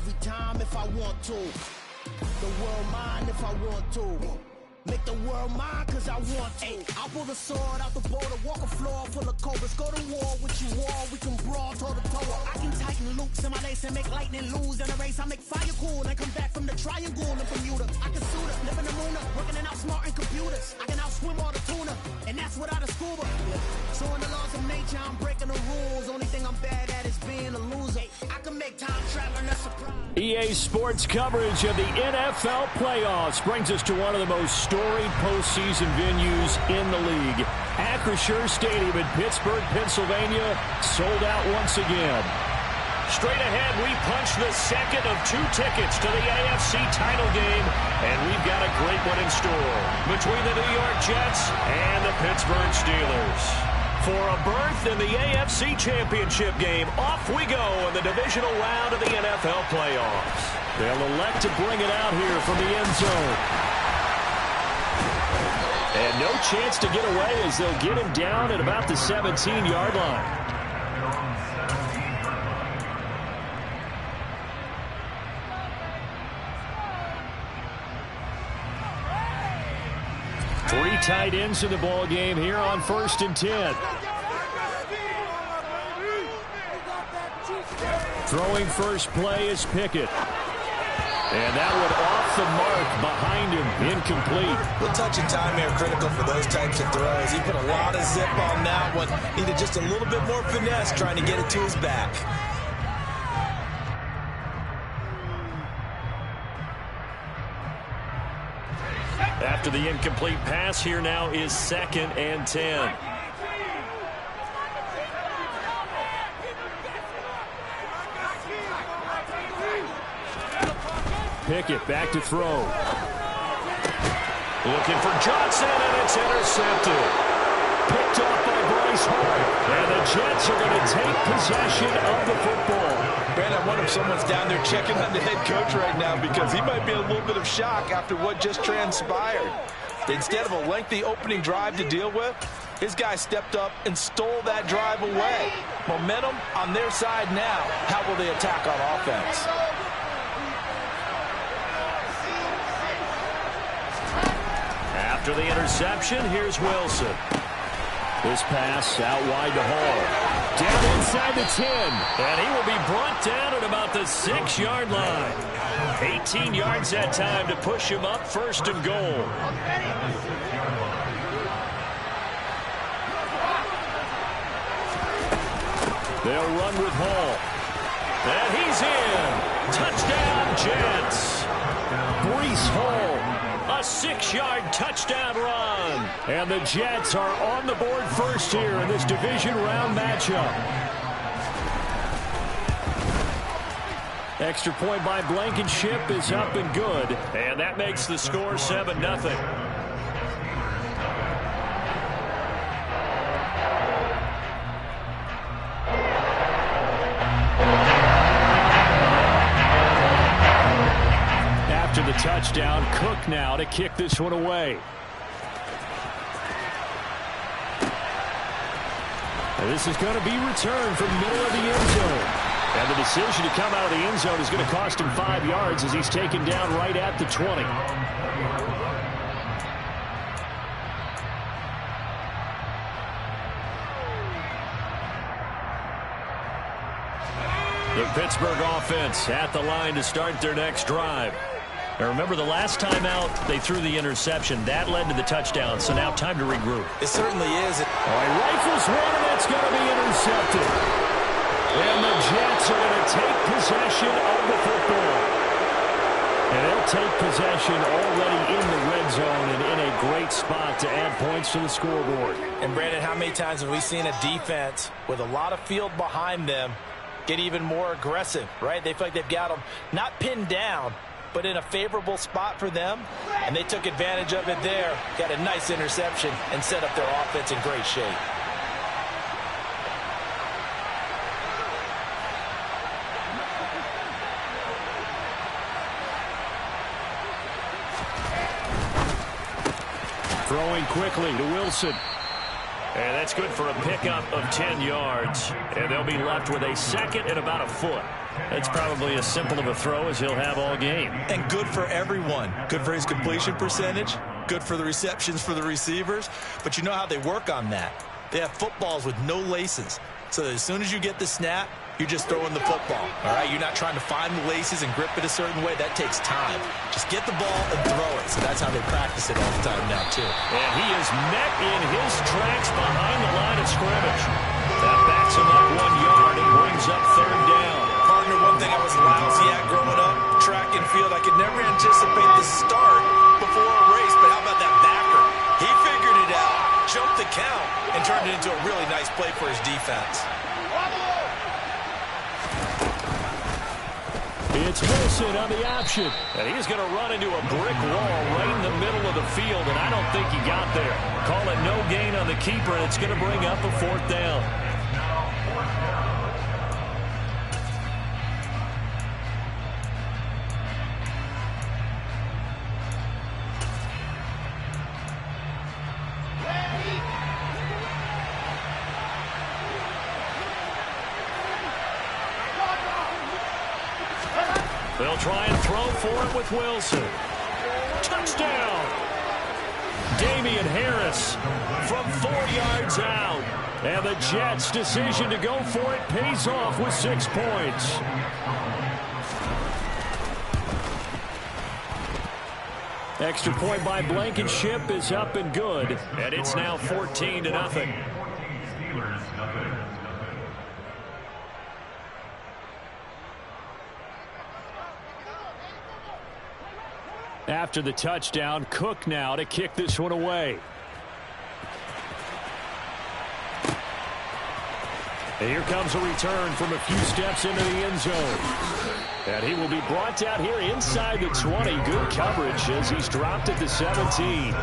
every time if I want to. The world mine if I want to. Make the world mine cause I want to. I'll pull the sword out the border, walk a floor full of cobras. Go to war with you all, we can brawl toe to toe. I can tighten loops in my lace and make lightning lose in a race. I make fire cool and come back from the triangle in Bermuda. I can suit up, live in the moon, working and outsmarting computers. I can outswim all the tuna, and that's without a scuba. So in the laws of nature, I'm breaking the rules. Only thing I'm bad at is being a loser. I can make time traveling a surprise. EA Sports coverage of the NFL playoffs brings us to one of the most storied postseason venues in the league. Acrisure Stadium in Pittsburgh, Pennsylvania, sold out once again. Straight ahead, we punch the second of 2 tickets to the AFC title game, and we've got a great one in store between the New York Jets and the Pittsburgh Steelers. For a berth in the AFC Championship game, off we go in the divisional round of the NFL playoffs. They'll elect to bring it out here from the end zone. And no chance to get away as they'll get him down at about the 17-yard line. Three tight ends in the ball game here on 1st and 10. Throwing first play is Pickett. And that one off the mark behind him, incomplete. The touch and time here critical for those types of throws. He put a lot of zip on that one. Needed just a little bit more finesse trying to get it to his back. After the incomplete pass, here now is 2nd and 10. Pickett back to throw. Looking for Johnson, and it's intercepted. Picked off by Bryce Hall. And the Jets are going to take possession of the football. Brandon, I wonder if someone's down there checking on the head coach right now because he might be in a little bit of shock after what just transpired. Instead of a lengthy opening drive to deal with, his guy stepped up and stole that drive away. Momentum on their side now. How will they attack on offense? After the interception, here's Wilson. This pass out wide to Hall. Down inside the 10. And he will be brought down at about the 6-yard line. 18 yards that time to push him up 1st and goal. They'll run with Hall. And he's in. Touchdown, Jets. Breece Hall. A 6-yard touchdown run. And the Jets are on the board first here in this division round matchup. Extra point by Blankenship is up and good. And that makes the score 7-0. The touchdown. Cook now to kick this one away. And this is going to be returned from the middle of the end zone. And the decision to come out of the end zone is going to cost him 5 yards as he's taken down right at the 20. The Pittsburgh offense at the line to start their next drive. Now remember, the last time out, they threw the interception. That led to the touchdown, so now time to regroup. It certainly is. All right, rifles one, and it's going to be intercepted. And the Jets are going to take possession of the football. And they'll take possession already in the red zone and in a great spot to add points to the scoreboard. And, Brandon, how many times have we seen a defense with a lot of field behind them get even more aggressive, right? They feel like they've got them not pinned down, but in a favorable spot for them, and they took advantage of it there. Got a nice interception and set up their offense in great shape. Throwing quickly to Wilson. And that's good for a pickup of 10 yards. And they'll be left with a 2nd and about a foot. That's probably as simple of a throw as he'll have all game. And good for everyone. Good for his completion percentage. Good for the receptions for the receivers. But you know how they work on that. They have footballs with no laces. So as soon as you get the snap, you're just throwing the football. All right? You're not trying to find the laces and grip it a certain way. That takes time. Just get the ball and throw it. So that's how they practice it all the time now, too. And he is met in his tracks behind the line of scrimmage. That backs him up 1 yard and brings up third down. Partner, one thing I was lousy at growing up, track and field, I could never anticipate the start before a race. But how about that backer? He figured it out, jumped the count, and turned it into a really nice play for his defense. It's Wilson on the option. And he's going to run into a brick wall right in the middle of the field, and I don't think he got there. Call it no gain on the keeper, and it's going to bring up a fourth down. They'll try and throw for it with Wilson. Touchdown! Damian Harris from 4 yards out. And the Jets' decision to go for it pays off with 6 points. Extra point by Blankenship is up and good. And it's now 14-0. After the touchdown, Cook now to kick this one away. And here comes a return from a few steps into the end zone. And he will be brought down here inside the 20. Good coverage as he's dropped at the 17.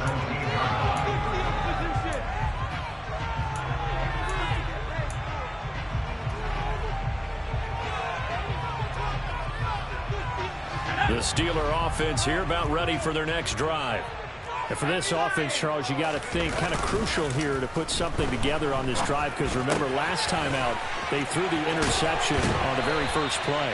The Steeler offense here about ready for their next drive. And for this offense, Charles, you got to think kind of crucial here to put something together on this drive, because remember last time out they threw the interception on the very first play.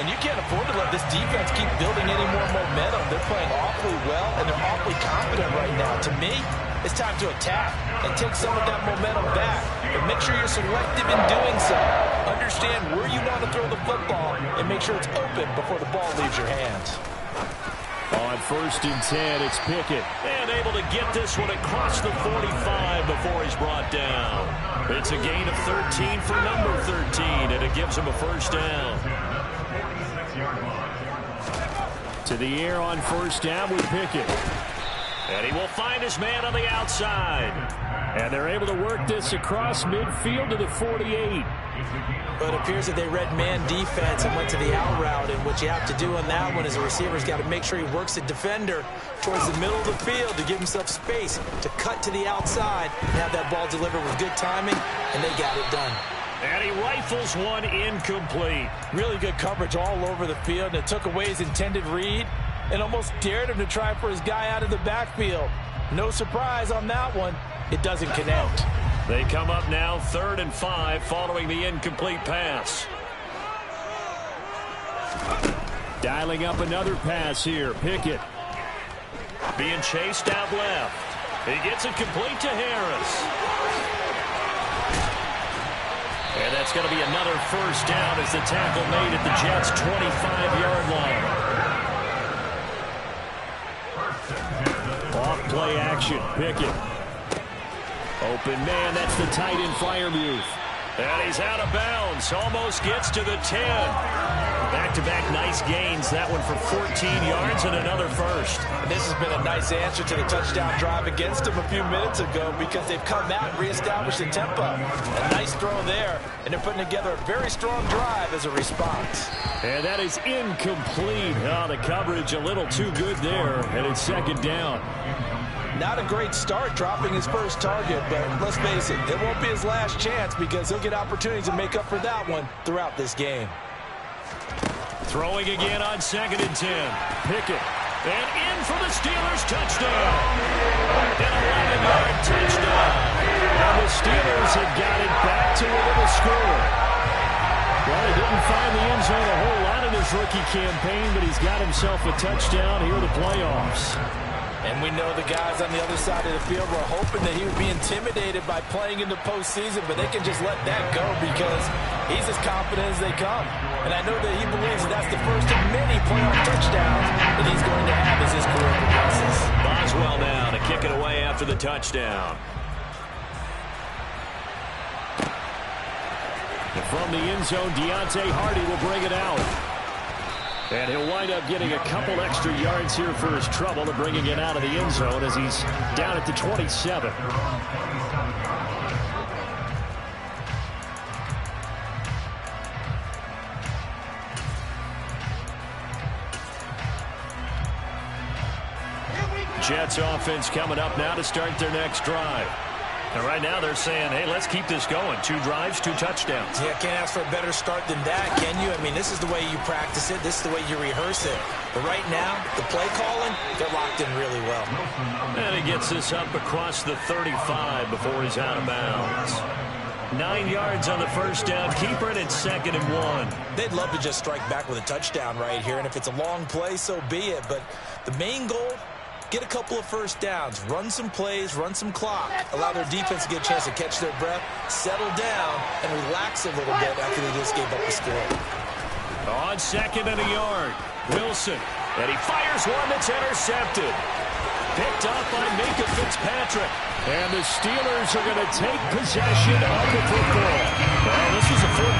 And you can't afford to let this defense keep building any more momentum. They're playing awfully well, and they're awfully confident right now. To me, it's time to attack and take some of that momentum back. But make sure you're selective in doing so. Understand where you want to throw the football and make sure it's open before the ball leaves your hands. On 1st and 10, it's Pickett. And able to get this one across the 45 before he's brought down. It's a gain of 13 for number 13, and it gives him a first down. To the air on 1st down with Pickett. And he will find his man on the outside. And they're able to work this across midfield to the 48. But it appears that they read man defense and went to the out route. And what you have to do on that one is a receiver's got to make sure he works the defender towards the middle of the field to give himself space to cut to the outside and have that ball delivered with good timing, and they got it done. And he rifles one incomplete. Really good coverage all over the field, and it took away his intended read and almost dared him to try for his guy out of the backfield. No surprise on that one. It doesn't connect. They come up now 3rd and 5 following the incomplete pass. Dialing up another pass here. Pickett being chased out left. He gets it complete to Harris. And that's going to be another first down as the tackle made at the Jets' 25-yard line. Off play action. Pickett. Open man, that's the tight end Freiermuth. And he's out of bounds. Almost gets to the 10. Back-to-back nice gains. That one for 14 yards and another first. And this has been a nice answer to the touchdown drive against them a few minutes ago, because they've come out and reestablished the tempo. A nice throw there, and they're putting together a very strong drive as a response. And that is incomplete. Oh, the coverage a little too good there, and it's 2nd down. Not a great start dropping his first target, but let's face it, it won't be his last chance, because he'll get opportunities to make up for that one throughout this game. Throwing again on 2nd and 10. Pickett. And in for the Steelers touchdown. An 11-yard touchdown. And the Steelers have got it back to within the score. Well, he didn't find the end zone a whole lot in his rookie campaign, but he's got himself a touchdown here in the playoffs. And we know the guys on the other side of the field were hoping that he would be intimidated by playing in the postseason, but they can just let that go because he's as confident as they come. And I know that he believes that that's the first of many playoff touchdowns that he's going to have as his career progresses. Boswell now to kick it away after the touchdown. And from the end zone, Deontay Hardy will bring it out. And he'll wind up getting a couple extra yards here for his trouble and bringing it out of the end zone as he's down at the 27. Jets offense coming up now to start their next drive. And right now they're saying, hey, let's keep this going. 2 drives, 2 touchdowns. Yeah, can't ask for a better start than that, can you? I mean, this is the way you practice it. This is the way you rehearse it. But right now, the play calling, they're locked in really well. And he gets this up across the 35 before he's out of bounds. 9 yards on the first down. Keeper it at 2nd and 1. They'd love to just strike back with a touchdown right here. And if it's a long play, so be it. But the main goal, get a couple of first downs, run some plays, run some clock, allow their defense to get a chance to catch their breath, settle down, and relax a little bit after they just gave up a score. On 2nd and a yard, Wilson, and he fires one that's intercepted. Picked up by Minkah Fitzpatrick. And the Steelers are going to take possession of the football. Well, this was a 14-0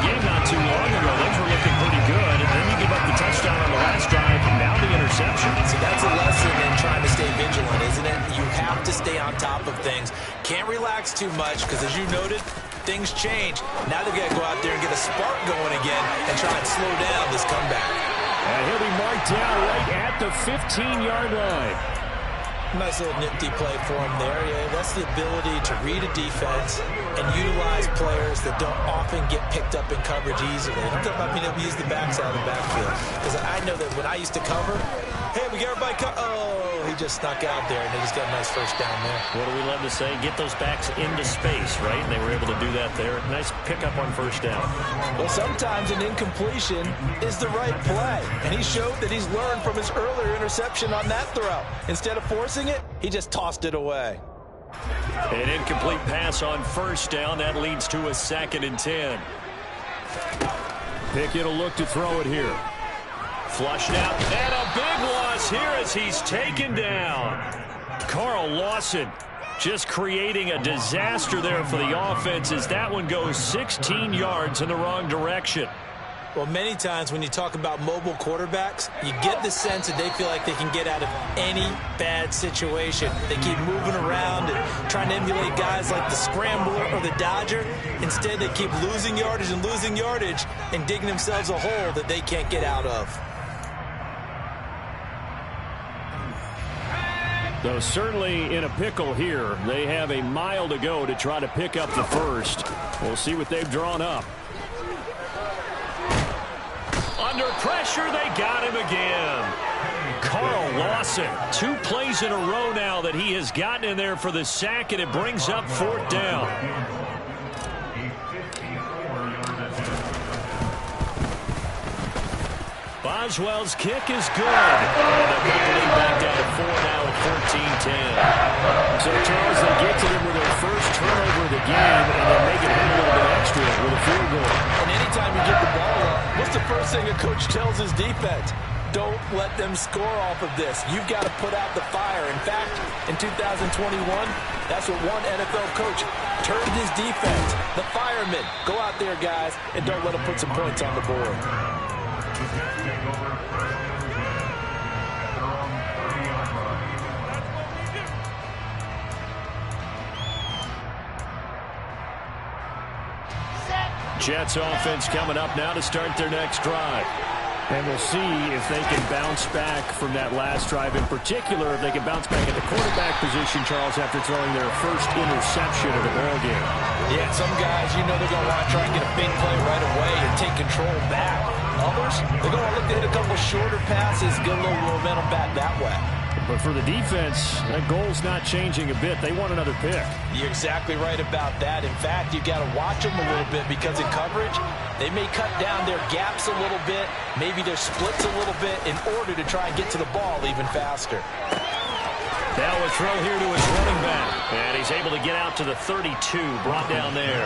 game not too long ago. Those were looking pretty good. And then you give up the touchdown on the last drive, and now the interception. See, that's a lesson in trying to stay vigilant, isn't it? You have to stay on top of things. Can't relax too much because, as you noted, things change. Now they've got to go out there and get a spark going again and try and slow down this comeback. And he'll be marked down right at the 15-yard line. Nice little nifty play for him there. Yeah, that's the ability to read a defense and utilize players that don't often get picked up in coverage easily. I'm talking about being able to use the backside of the backfield. Because I know that when I used to cover, hey, we got everybody oh, he just snuck out there, and they just got a nice first down there. What do we love to say? Get those backs into space, right? And they were able to do that there. Nice pickup on first down. Well, sometimes an incompletion is the right play. And he showed that he's learned from his earlier interception on that throw. Instead of forcing it, he just tossed it away. An incomplete pass on first down. That leads to a 2nd and 10. Pickett will look to throw it here. Flushed out, and a big loss here as he's taken down. Carl Lawson just creating a disaster there for the offense as that one goes 16 yards in the wrong direction. Well, many times when you talk about mobile quarterbacks, you get the sense that they feel like they can get out of any bad situation. They keep moving around and trying to emulate guys like the Scrambler or the Dodger. Instead, they keep losing yardage and digging themselves a hole that they can't get out of. Though certainly in a pickle here. They have a mile to go to try to pick up the first. We'll see what they've drawn up. Under pressure, they got him again. Carl Lawson, 2 plays in a row now that he has gotten in there for the sack, and it brings up 4th down. Boswell's kick is good. And they'll cut the lead back down to 4 now at 14-10. So, Charles, they get to them with their first turnover of the game, and they make it a little bit extra with a field goal. And anytime you get the ball up, what's the first thing a coach tells his defense? Don't let them score off of this. You've got to put out the fire. In fact, in 2021, that's what one NFL coach turned his defense. The firemen. Go out there, guys, and don't let them put some points on the board. Jets offense coming up now to start their next drive. And we'll see if they can bounce back from that last drive. In particular, if they can bounce back at the quarterback position, Charles, after throwing their first interception of the ballgame. Yeah, some guys, you know they're going to want to try and get a big play right away and take control back. Others, they're going to look to hit a couple shorter passes, get a little momentum back that way. But for the defense, that goal's not changing a bit. They want another pick. You're exactly right about that. In fact, you've got to watch them a little bit because in coverage, they may cut down their gaps a little bit, maybe their splits a little bit in order to try and get to the ball even faster. Now a throw here to his running back. And he's able to get out to the 32, brought down there.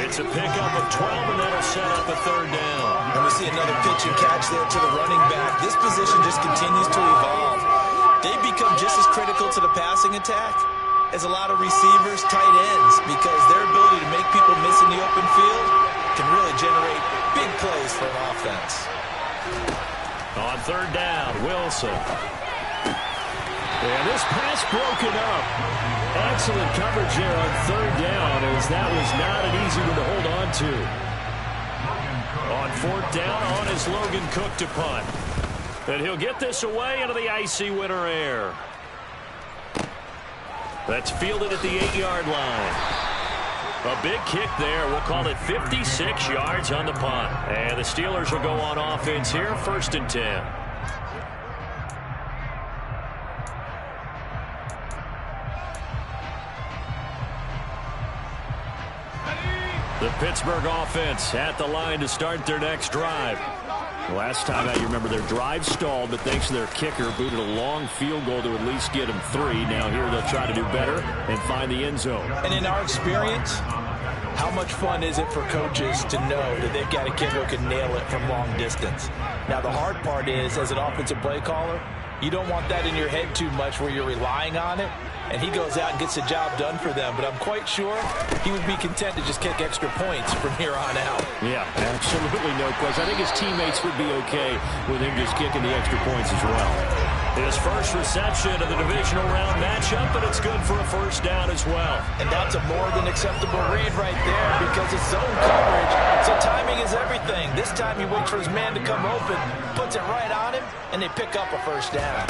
It's a pickup of 12, and that'll set up a third down. And we see another pitch and catch there to the running back. This position just continues to evolve. They become just as critical to the passing attack as a lot of receivers, tight ends, because their ability to make people miss in the open field can really generate big plays for an offense. On third down, Wilson. And this pass broken up. Excellent coverage there on third down, as that was not an easy one to hold on to. On fourth down, on is Logan Cook to punt. And he'll get this away into the icy winter air. That's fielded at the 8-yard line. A big kick there. We'll call it 56 yards on the punt. And the Steelers will go on offense here, 1st and 10. The Pittsburgh offense at the line to start their next drive. Last time out, you remember their drive stalled, but thanks to their kicker, booted a long field goal to at least get them 3. Now here they'll try to do better and find the end zone. And in our experience, how much fun is it for coaches to know that they've got a kicker who can nail it from long distance? Now the hard part is, as an offensive play caller, you don't want that in your head too much where you're relying on it. And he goes out and gets the job done for them. But I'm quite sure he would be content to just kick extra points from here on out. Yeah, absolutely no question. I think his teammates would be okay with him just kicking the extra points as well. His first reception of the divisional round matchup, but it's good for a first down as well. And that's a more than acceptable read right there because it's zone coverage. So timing is everything. This time he waits for his man to come open, puts it right on him, and they pick up a first down.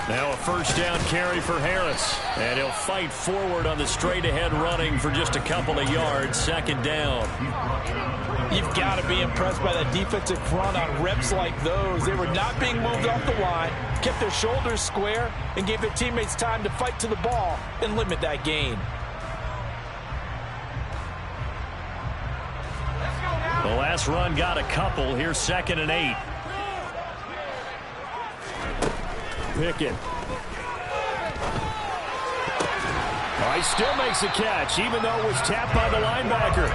Now a first down carry for Harris. And he'll fight forward on the straight-ahead running for just a couple of yards. 2nd down. You've got to be impressed by that defensive front on reps like those. They were not being moved off the line, kept their shoulders square, and gave their teammates time to fight to the ball and limit that gain. The last run got a couple. Here's 2nd and 8. Pickett. He still makes a catch, even though it was tapped by the linebacker.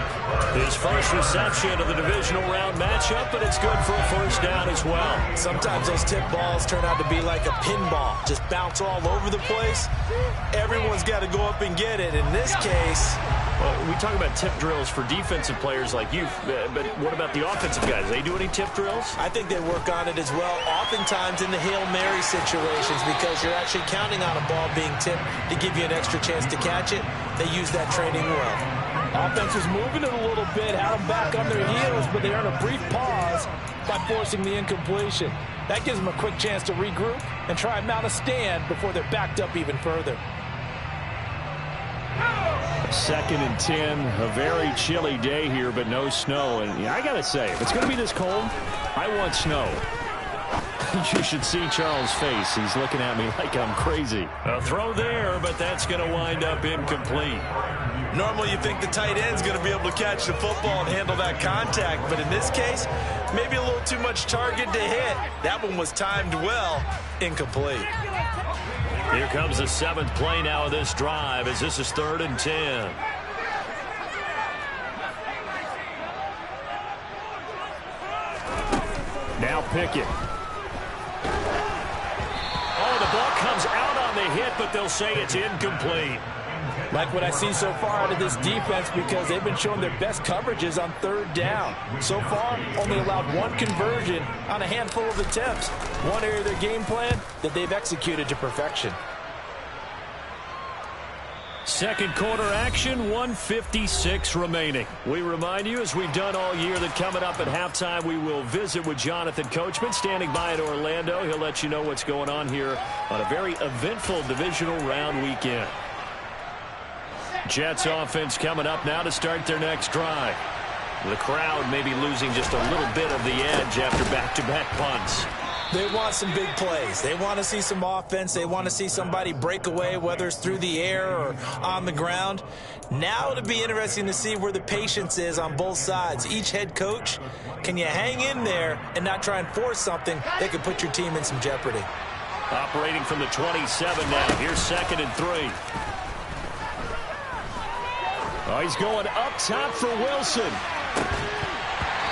His first reception of the divisional round matchup, but it's good for a first down as well. Sometimes those tip balls turn out to be like a pinball, just bounce all over the place. Everyone's got to go up and get it. In this case, we talk about tip drills for defensive players like you, but what about the offensive guys? They do any tip drills? I think they work on it as well, oftentimes in the Hail Mary situations, because you're actually counting on a ball being tipped to give you an extra chance to catch it. They use that training well. Offense was moving it a little bit, had them back on their heels, but they earn a brief pause by forcing the incompletion. That gives them a quick chance to regroup and try and mount a stand before they're backed up even further. 2nd and 10, a very chilly day here, but no snow. And I got to say, if it's going to be this cold, I want snow. You should see Charles' face. He's looking at me like I'm crazy. A throw there, but that's going to wind up incomplete. Normally you think the tight end's going to be able to catch the football and handle that contact, but in this case, maybe a little too much target to hit. That one was timed well, incomplete. Here comes the 7th play now of this drive, as this is 3rd and 10. Now Pickett. Oh, the ball comes out on the hit, but they'll say it's incomplete. Like what I see so far out of this defense, because they've been showing their best coverages on 3rd down. So far, only allowed 1 conversion on a handful of attempts. One area of their game plan that they've executed to perfection. Second quarter action, 1:56 remaining. We remind you, as we've done all year, that coming up at halftime, we will visit with Jonathan Coachman, standing by in Orlando. He'll let you know what's going on here on a very eventful divisional round weekend. Jets offense coming up now to start their next drive. The crowd may be losing just a little bit of the edge after back-to-back punts. They want some big plays. They want to see some offense. They want to see somebody break away, whether it's through the air or on the ground. Now it'll be interesting to see where the patience is on both sides. Each head coach, can you hang in there and not try and force something that could put your team in some jeopardy? Operating from the 27 now. Here's 2nd and 3. Oh, he's going up top for Wilson.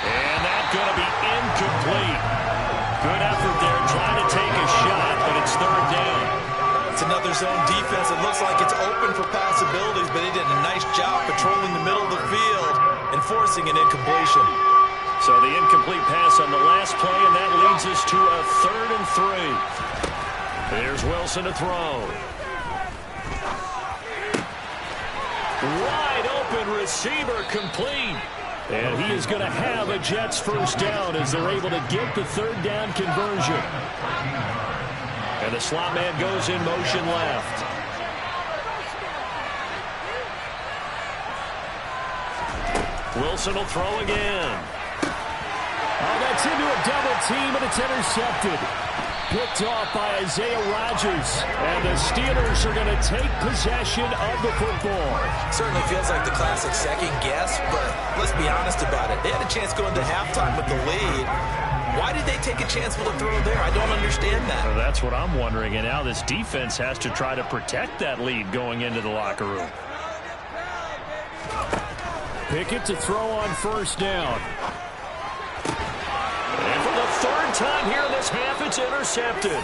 And that's going to be incomplete. Good effort there, trying to take a shot, but it's 3rd down. It's another zone defense. It looks like it's open for possibilities, but he did a nice job patrolling the middle of the field and forcing an incompletion. So the incomplete pass on the last play, and that leads us to a 3rd and 3. There's Wilson to throw. Wide open receiver, complete. And he is going to have a Jets first down as they're able to get the 3rd down conversion. And the slot man goes in motion left. Wilson will throw again. Oh, that's into a double team, and it's intercepted. Picked off by Isaiah Rodgers. And the Steelers are going to take possession of the football. Certainly feels like the classic second guess, but let's be honest about it. They had a chance going to halftime with the lead. Why did they take a chance with a throw there? I don't understand that. Well, that's what I'm wondering. And now this defense has to try to protect that lead going into the locker room. Pickett to throw on 1st down. And for the 3rd time here in this half, it's intercepted.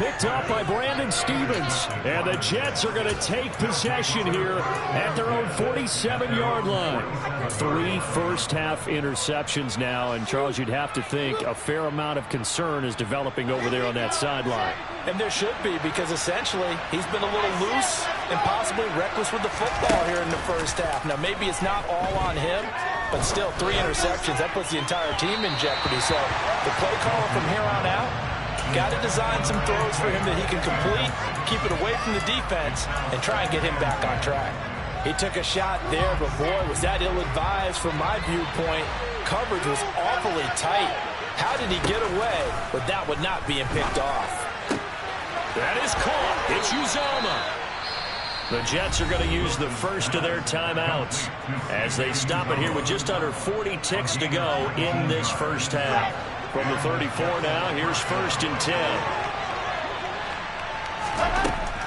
Picked up by Brandon Stephens. And the Jets are going to take possession here at their own 47-yard line. 3 first-half interceptions now. And, Charles, you'd have to think a fair amount of concern is developing over there on that sideline. And there should be, because essentially he's been a little loose and possibly reckless with the football here in the first half. Now, maybe it's not all on him, but still 3 interceptions. That puts the entire team in jeopardy. So the play caller from here on out got to design some throws for him that he can complete, keep it away from the defense, and try and get him back on track. He took a shot there, but boy, was that ill-advised from my viewpoint. Coverage was awfully tight. How did he get away with that one not being picked off? That is caught. It's Uzomah. The Jets are going to use the first of their timeouts as they stop it here with just under 40 ticks to go in this first half. From the 34 now, here's 1st and 10.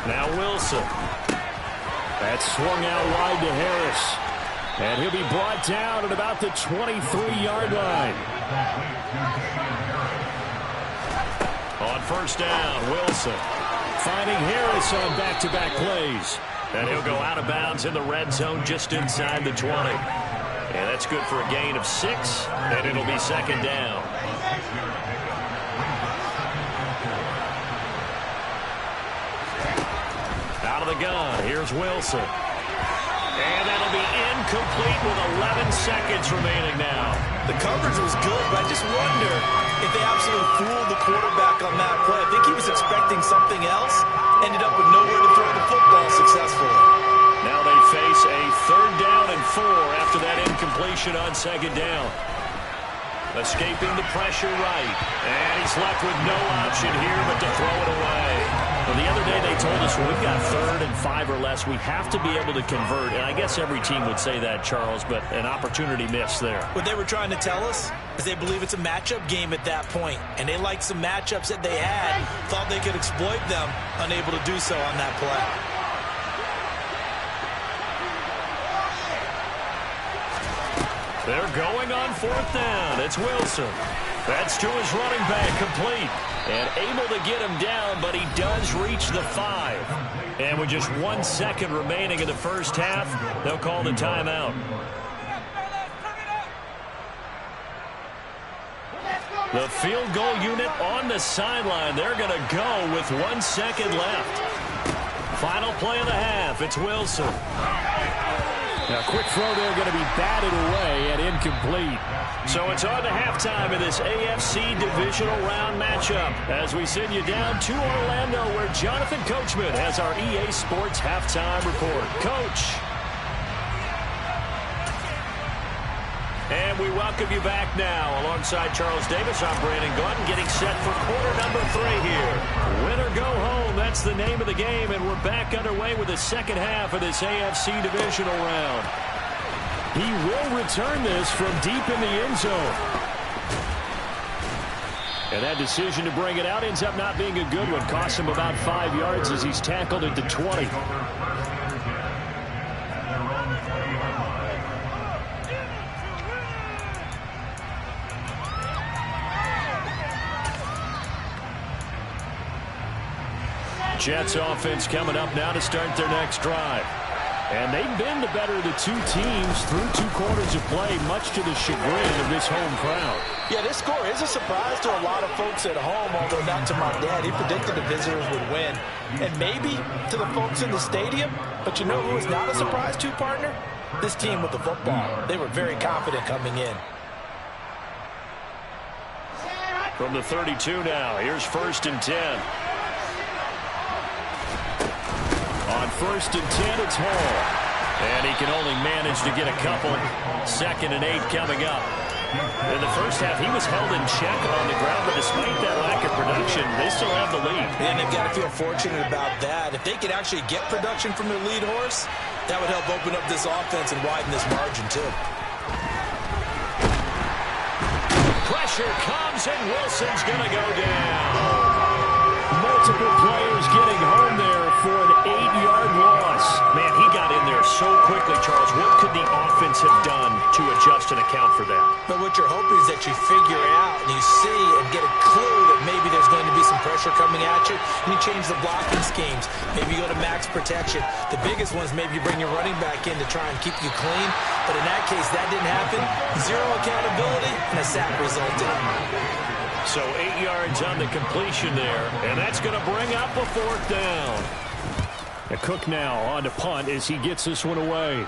Now Wilson. That's swung out wide to Harris. And he'll be brought down at about the 23-yard line. On 1st down, Wilson finding Harris on back-to-back plays. And he'll go out of bounds in the red zone just inside the 20. And that's good for a gain of 6, and it'll be 2nd down. Out of the gun, here's Wilson. And that'll be incomplete with 11 seconds remaining now. The coverage was good, but I just wonder if they absolutely fooled the quarterback on that play. I think he was expecting something else, ended up with nowhere to throw the football successfully. Now they face a 3rd down and 4 after that incompletion on 2nd down. Escaping the pressure right. And he's left with no option here but to throw it away. Well, the other day they told us when we've got 3rd and 5 or less, we have to be able to convert. And I guess every team would say that, Charles, but an opportunity missed there. What they were trying to tell us is they believe it's a matchup game at that point. And they liked some matchups that they had, thought they could exploit them, unable to do so on that play. They're going on 4th down. It's Wilson. That's to his running back, complete. And able to get him down, but he does reach the 5. And with just 1 second remaining in the first half, they'll call the timeout. The field goal unit on the sideline. They're going to go with 1 second left. Final play of the half. It's Wilson. Now, quick throw there going to be batted away and incomplete. So it's on to halftime in this AFC Divisional Round matchup as we send you down to Orlando where Jonathan Coachman has our EA Sports Halftime Report. Coach. And we welcome you back now. Alongside Charles Davis, I'm Brandon Gaudin, getting set for quarter number 3 here. Win or go home, that's the name of the game, and we're back underway with the second half of this AFC divisional round. He will return this from deep in the end zone. And that decision to bring it out ends up not being a good one. Costs him about 5 yards as he's tackled at the 20. Jets offense coming up now to start their next drive. And they've been the better of the two teams through 2 quarters of play, much to the chagrin of this home crowd. Yeah, this score is a surprise to a lot of folks at home, although not to my dad. He predicted the visitors would win. And maybe to the folks in the stadium. But you know who is not a surprise to, partner? This team with the football. They were very confident coming in. From the 32 now, here's 1st and 10. On 1st and 10, it's Hall. And he can only manage to get a couple. 2nd and 8 coming up. In the first half, he was held in check on the ground, but despite that lack of production, they still have the lead. And they've got to feel fortunate about that. If they could actually get production from their lead horse, that would help open up this offense and widen this margin, too. Pressure comes, and Wilson's going to go down. Multiple players getting home there for an 8-yard loss. Man, he got in there so quickly, Charles. What could the offense have done to adjust and account for that? But what you're hoping is that you figure out and you see and get a clue that maybe there's going to be some pressure coming at you, and you change the blocking schemes. Maybe you go to max protection. The biggest one is maybe you bring your running back in to try and keep you clean. But in that case, that didn't happen. 0 accountability, and a sack resulted. So 8 yards on the completion there, and that's going to bring up a 4th down. Cook now on to punt as he gets this one away.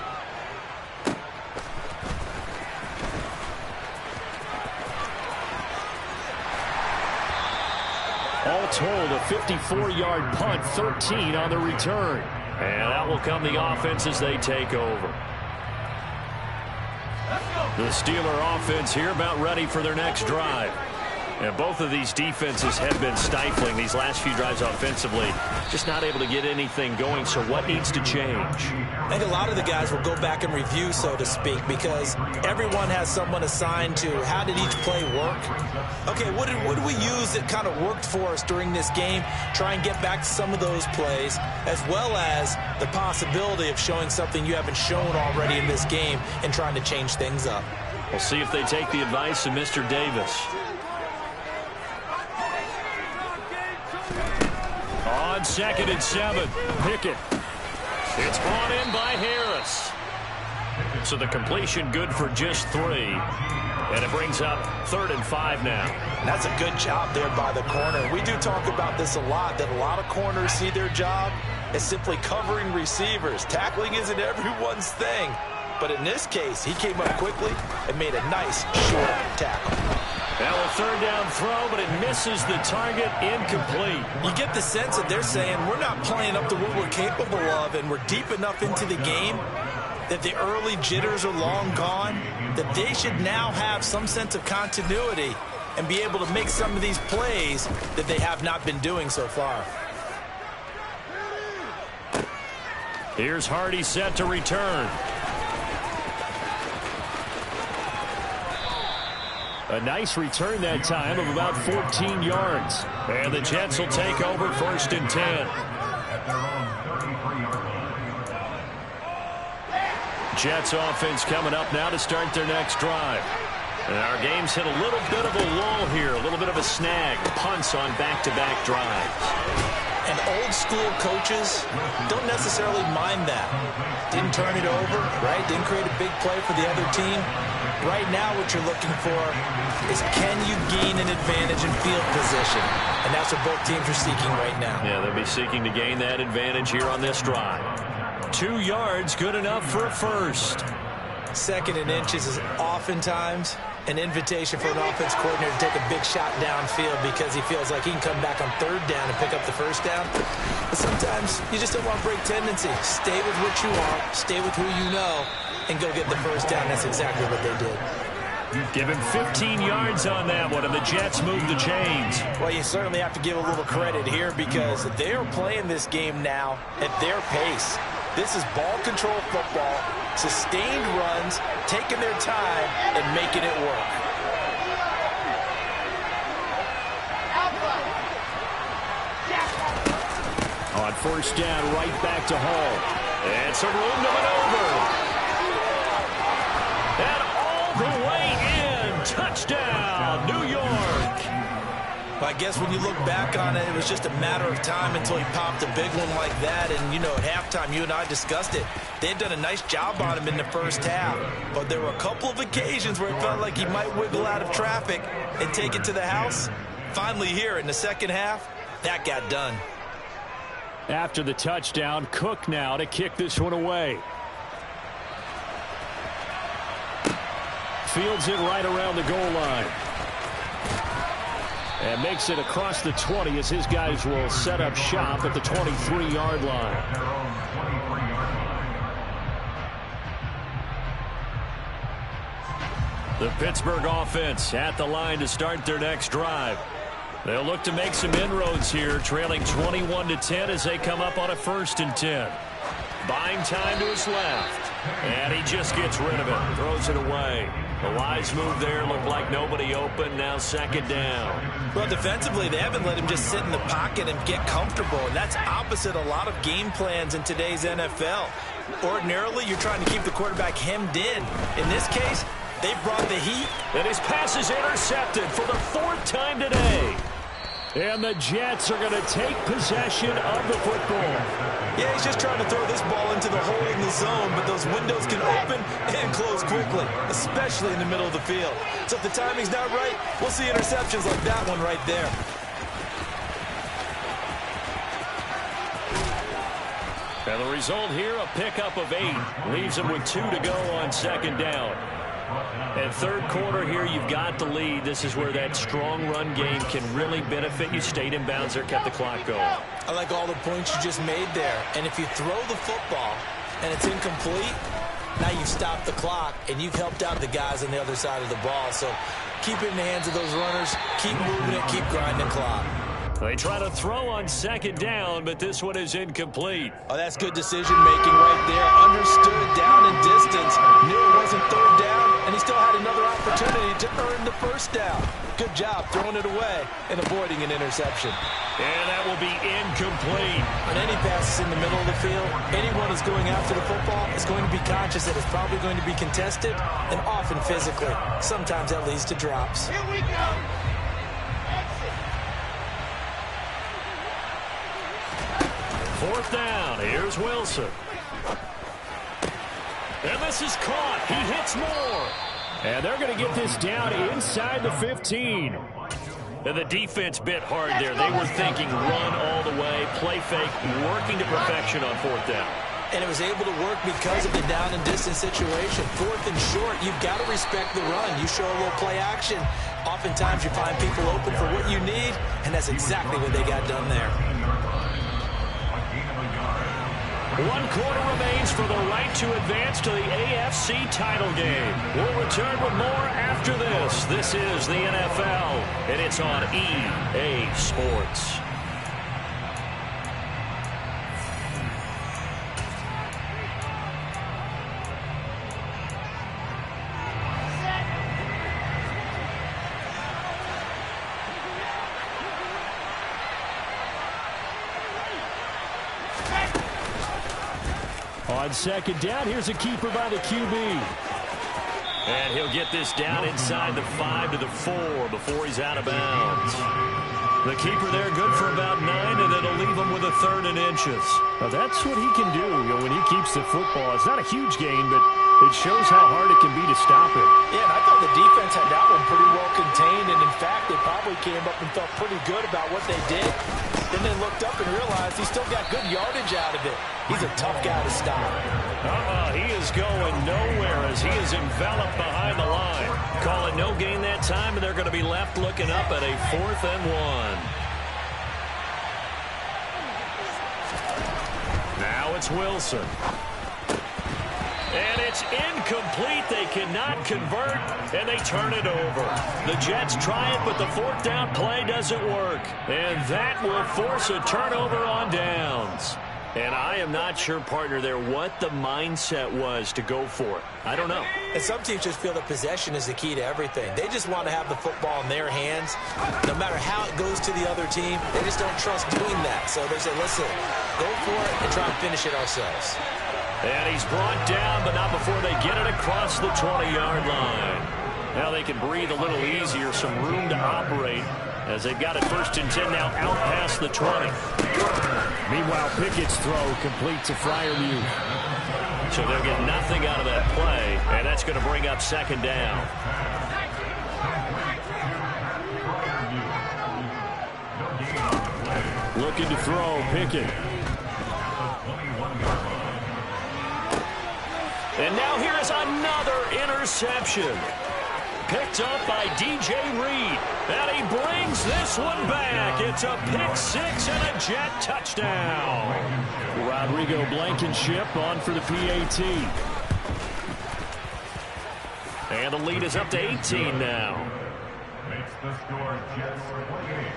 All told, a 54-yard punt, 13 on the return. And out will come the offense as they take over. The Steeler offense here about ready for their next drive. And both of these defenses have been stifling these last few drives offensively. Just not able to get anything going, so what needs to change? I think a lot of the guys will go back and review, so to speak, because everyone has someone assigned to how did each play work. Okay, what did we use that kind of worked for us during this game? Try and get back to some of those plays, as well as the possibility of showing something you haven't shown already in this game and trying to change things up. We'll see if they take the advice of Mr. Davis. On 2nd and 7, Pickett. It's brought in by Harris. So the completion good for just 3. And it brings up 3rd and 5 now. And that's a good job there by the corner. We do talk about this a lot, that a lot of corners see their job as simply covering receivers. Tackling isn't everyone's thing. But in this case, he came up quickly and made a nice short tackle. Now a 3rd down throw, but it misses the target, incomplete. You get the sense that they're saying we're not playing up to what we're capable of, and we're deep enough into the game that the early jitters are long gone, that they should now have some sense of continuity and be able to make some of these plays that they have not been doing so far. Here's Hardy set to return. A nice return that time of about 14 yards. And the Jets will take over 1st and 10. Jets offense coming up now to start their next drive. And our game's hit a little bit of a lull here, a little bit of a snag. Punts on back-to-back drives. And old-school coaches don't necessarily mind that. Didn't turn it over, right? Didn't create a big play for the other team. Right now what you're looking for is can you gain an advantage in field position? And that's what both teams are seeking right now. Yeah, they'll be seeking to gain that advantage here on this drive. 2 yards, good enough for a 1st. 2nd and inches is oftentimes an invitation for an offense coordinator to take a big shot downfield because he feels like he can come back on 3rd down and pick up the 1st down. But sometimes you just don't want to break tendency. Stay with what you are, stay with who you know, and go get the 1st down. That's exactly what they did. Give him 15 yards on that one, and the Jets move the chains. Well, you certainly have to give a little credit here because they're playing this game now at their pace. This is ball control football, sustained runs, taking their time, and making it work. On first down, right back to Hall. And some room to maneuver. And all the way in. Touchdown, New York. Well, I guess when you look back on it, it was just a matter of time until he popped a big one like that. And, you know, at halftime, you and I discussed it. They had done a nice job on him in the first half. But there were a couple of occasions where it felt like he might wiggle out of traffic and take it to the house. Finally here in the second half, that got done. After the touchdown, Cook now to kick this one away. Fields it right around the goal line. And makes it across the 20 as his guys will set up shop at the 23-yard line. The Pittsburgh offense at the line to start their next drive. They'll look to make some inroads here, trailing 21-10 as they come up on a 1st and 10. Buying time to his left. And he just gets rid of it. Throws it away. The wise move there. Looked like nobody open. Now 2nd down. Well, defensively, they haven't let him just sit in the pocket and get comfortable. And that's opposite a lot of game plans in today's NFL. Ordinarily, you're trying to keep the quarterback hemmed in. In this case, they brought the heat. And his pass is intercepted for the 4th time today. And the Jets are going to take possession of the football. Yeah, he's just trying to throw this ball into the hole in the zone, but those windows can open and close quickly, especially in the middle of the field. So if the timing's not right, we'll see interceptions like that one right there. And the result here, a pickup of 8. Leaves him with 2 to go on 2nd down. And 3rd quarter here, you've got the lead. This is where that strong run game can really benefit you. Stayed in bounds there, kept the clock going. I like all the points you just made there. And if you throw the football and it's incomplete, now you've stopped the clock and you've helped out the guys on the other side of the ball. So keep it in the hands of those runners. Keep moving it. Keep grinding clock. They try to throw on 2nd down, but this one is incomplete. Oh, that's good decision-making right there. Understood down and distance. Knew it wasn't 3rd down, and he still had another opportunity to earn the 1st down. Good job throwing it away and avoiding an interception. And that will be incomplete. On any passes in the middle of the field, anyone who's going after the football is going to be conscious that it's probably going to be contested and often physically. Sometimes that leads to drops. Here we go. 4th down. Here's Wilson. And this is caught. He hits more. And they're going to get this down inside the 15. And the defense bit hard there. They were thinking run all the way, play fake, working to perfection on 4th down. And it was able to work because of the down and distance situation. 4th and short, you've got to respect the run. You show a little play action. Oftentimes you find people open for what you need, and that's exactly what they got done there. 1 quarter remains for the right to advance to the AFC title game. We'll return with more after this. This is the NFL, and it's on EA Sports. On 2nd down, here's a keeper by the QB. And he'll get this down inside the 5 to the 4 before he's out of bounds. The keeper there good for about 9, and it'll leave him with a 3rd and inches. Now that's what he can do, when he keeps the football. It's not a huge gain, but it shows how hard it can be to stop it. Yeah, and I thought the defense had that one pretty well contained, and in fact, they probably came up and felt pretty good about what they did. Then they looked up and realized he still got good yardage out of it. He's a tough guy to stop. He is going nowhere as he is enveloped behind the line. Call it no gain that time, and they're going to be left looking up at a 4th and 1. Now it's Wilson. And it's incomplete. They cannot convert, and they turn it over. The Jets try it, but the fourth down play doesn't work. And that will force a turnover on downs. And I am not sure, partner, there what the mindset was to go for it. I don't know. And some teams just feel that possession is the key to everything. They just want to have the football in their hands. No matter how it goes to the other team, they just don't trust doing that. So they say, listen, go for it and try and finish it ourselves. And he's brought down, but not before they get it across the 20-yard line. Now they can breathe a little easier, some room to operate as they've got it 1st and 10 now out past the 20. Meanwhile, Pickett's throw complete to Freiermuth. So they'll get nothing out of that play, and that's going to bring up 2nd down. Looking to throw, Pickett. And now here is another interception. Picked up by D.J. Reed. And he brings this one back. It's a pick 6 and a Jet touchdown. Rodrigo Blankenship on for the PAT. And the lead is up to 18 now. Makes the score Jets 28.